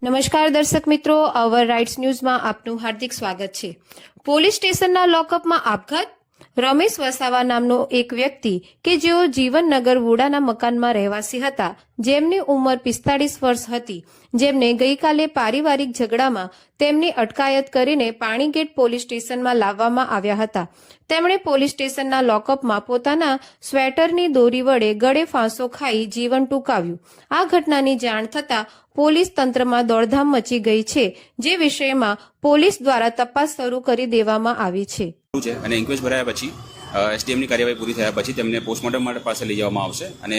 નમસ્કાર દર્શક મિત્રો, અવર રાઇટ્સ ન્યૂઝમાં આપનું હાર્દિક સ્વાગત છે। પોલીસ સ્ટેશનના લોકઅપમાં આપઘાત। રમેશ વસાવા નામનો એક વ્યક્તિ કે જેઓ જીવનનગર વુડાના મકાનમાં રહેવાસી હતા, જેમની ઉંમર 45 વર્ષ હતી, જેમને ગઈકાલે પારિવારિક ઝઘડામાં તેમની અટકાયત કરીને પાણીગેટ પોલીસ સ્ટેશનમાં લાવવામાં આવ્યા હતા। તેમણે પોલીસ સ્ટેશનના લોકઅપમાં પોતાના સ્વેટરની દોરી વડે ગળે ફાંસો ખાઈ જીવન ટૂંકાવ્યું। આ ઘટનાની જાણ થતાં પોલીસ તંત્રમાં દોડધામ મચી ગઈ છે, જે વિષયમાં પોલીસ દ્વારા તપાસ શરૂ કરી દેવામાં આવી છે અને ઇન્ક્વેસ્ટ ભરાયા પછી એસડીએમની કાર્યવાહી પૂરી થયા પછી તેમને પોસ્ટમોર્ટમ માટે પાસે લઈ જવામાં આવશે અને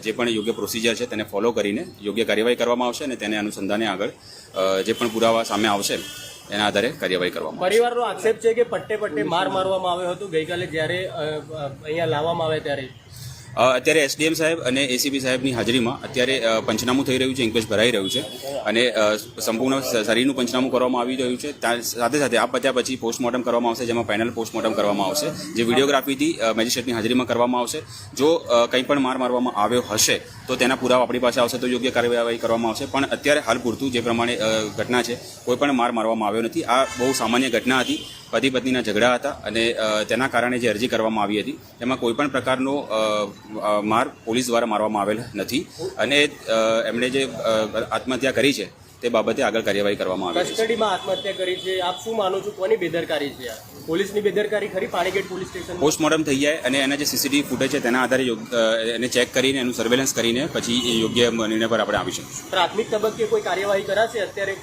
જે પણ યોગ્ય પ્રોસિજર છે તેને ફોલો કરીને યોગ્ય કાર્યવાહી કરવામાં આવશે અને તેને અનુસંધાને આગળ જે પણ પુરાવા સામે આવશે એના આધારે કાર્યવાહી કરવામાં આવશે। પરિવારનો આક્ષેપ છે કે પટ્ટે પટ્ટે માર મારવામાં આવ્યો હતો ગઈકાલે જ્યારે અહીંયા લાવવામાં આવે ત્યારે। અત્યારે એસડીએમ સાહેબ અને એસીપી સાહેબની હાજરીમાં અત્યારે પંચનામું થઈ રહ્યું છે, ઇન્ક્વેસ્ટ ભરાઈ રહ્યું છે અને સંપૂર્ણ શરીરનું પંચનામું કરવામાં આવી રહ્યું છે। સાથે સાથે આ પત્યા પછી પોસ્ટમોર્ટમ કરવામાં આવશે, જેમાં પેનલ પોસ્ટમોર્ટમ કરવામાં આવશે, જે વિડીયોગ્રાફીથી મેજિસ્ટ્રેટની હાજરીમાં કરવામાં આવશે। જો કંઈ પણ માર મારવામાં આવ્યો હશે તો તેના પુરાવા આપણી પાસે આવશે તો યોગ્ય કાર્યવાહી કરવામાં આવશે। પણ અત્યારે હાલ પૂરતું જે પ્રમાણે ઘટના છે, કોઈ પણ માર મારવામાં આવ્યો નથી। આ બહુ સામાન્ય ઘટના હતી, પતિ પત્નીના ઝઘડા હતા અને તેના કારણે જે અરજી કરવામાં આવી હતી તેમાં કોઈ પણ પ્રકારનો માર પોલીસ દ્વારા મારવામાં આવેલ નથી અને એમણે જે આત્મહત્યા કરી છે તે બાબતે આગળ કાર્યવાહી કરવામાં આવી છે। કસ્ટડીમાં આત્મહત્યા કરી છે, આપ શું માનો છો, કોની બેદરકારી છે? પોલીસની બેદરકારી ખરી? પાણીગેટ પોલીસ સ્ટેશન પોસ્ટમોર્ટમ થઈ જાય અને એના જે સીસીટીવી ફૂટેજ છે તેના આધારે એને ચેક કરીને એનું સર્વેલન્સ કરીને પછી યોગ્ય નિર્ણય પર આપણે આવી શકીશું। પ્રાથમિક તબક્કે કોઈ કાર્યવાહી કરાશે અત્યારે?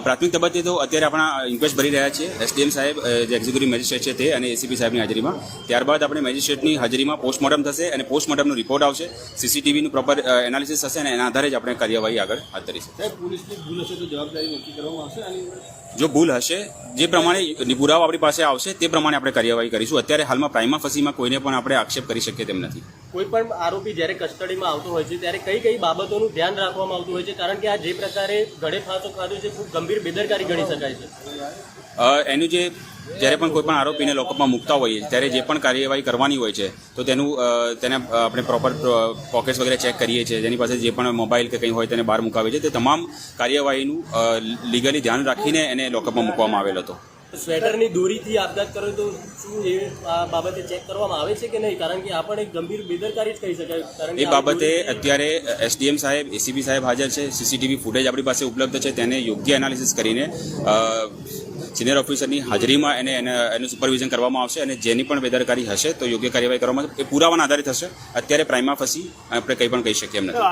પ્રાથમિક તબક્કે તો અત્યારે આપણા ઇન્ક્વેસ્ટ ભરી રહ્યા છીએ, એસડીએમ સાહેબ જે એક્ઝિક્યુટિવ મેજિસ્ટ્રેટ છે તે અને એસીપી સાહેબની હાજરીમાં। ત્યારબાદ આપણે મેજિસ્ટ્રેટની હાજરીમાં પોસ્ટમોર્ટમ થશે અને પોસ્ટમોર્ટમનો રિપોર્ટ આવશે, સીસીટીવીનું પ્રોપર એનાલિસિસ થશે અને એના આધારે જ આપણે કાર્યવાહી આગળ હાથ ધરીશું। પોલીસની ભૂલ હશે તો જવાબદારી નક્કી કરવામાં આવશે? જો ભૂલ હશે, જે પ્રમાણે પુરાવા આપણી પાસે આવશે તે પ્રમાણે આપણે કાર્યવાહી કરીશું। અત્યારે હાલમાં પ્રાઇમા ફસીમાં કોઈને પણ આપણે આક્ષેપ કરી શકીએ તેમ નથી। કોઈ પણ આરોપી જ્યારે કસ્ટડીમાં આવતો હોય છે ત્યારે કઈ કઈ બાબતોનું ધ્યાન રાખવામાં આવતું હોય છે? કારણ કે આ જે પ્રકારે ગળે ફાંસો ખાધો છે ખૂબ ગંભીર બેદરકારી ગણી શકાય છે। એનું જે જ્યારે પણ કોઈ પણ આરોપીને લોકઅપમાં મૂકતા હોઈએ ત્યારે જે પણ કાર્યવાહી કરવાની હોય છે તો તેને આપણે પ્રોપર પોકેટ્સ વગેરે ચેક કરીએ છીએ, જેની પાસે જે પણ મોબાઈલ કે કંઈ હોય તેને બહાર મુકાવીએ છીએ। તે તમામ કાર્યવાહીનું લીગલી ધ્યાન રાખીને એને લોકઅપમાં મૂકવામાં આવેલ હતો। સ્વેટરની દોરીથી આપઘાત કર્યો તો શું એ આ બાબતે ચેક કરવામાં આવે છે કે નહીં? કારણ કે આ પણ એક ગંભીર બેદરકારી જ કહી શકાય। કારણ એ બાબતે અત્યારે એસડીએમ સાહેબ, એસીપી સાહેબ હાજર છે, સીસીટીવી ફૂટેજ આપણી પાસે ઉપલબ્ધ છે, તેને યોગ્ય એનાલિસિસ કરીને સિનિયર ઓફિસરની હાજરીમાં એનું સુપરવિઝન કરવામાં આવશે અને જેની પણ બેદરકારી હશે તો યોગ્ય કાર્યવાહી કરવામાં આવશે। એ પુરાવાના આધારિત હશે। અત્યારે પ્રાઇમા ફસી આપણે કંઈ પણ કહી શકીએ એમ નથી।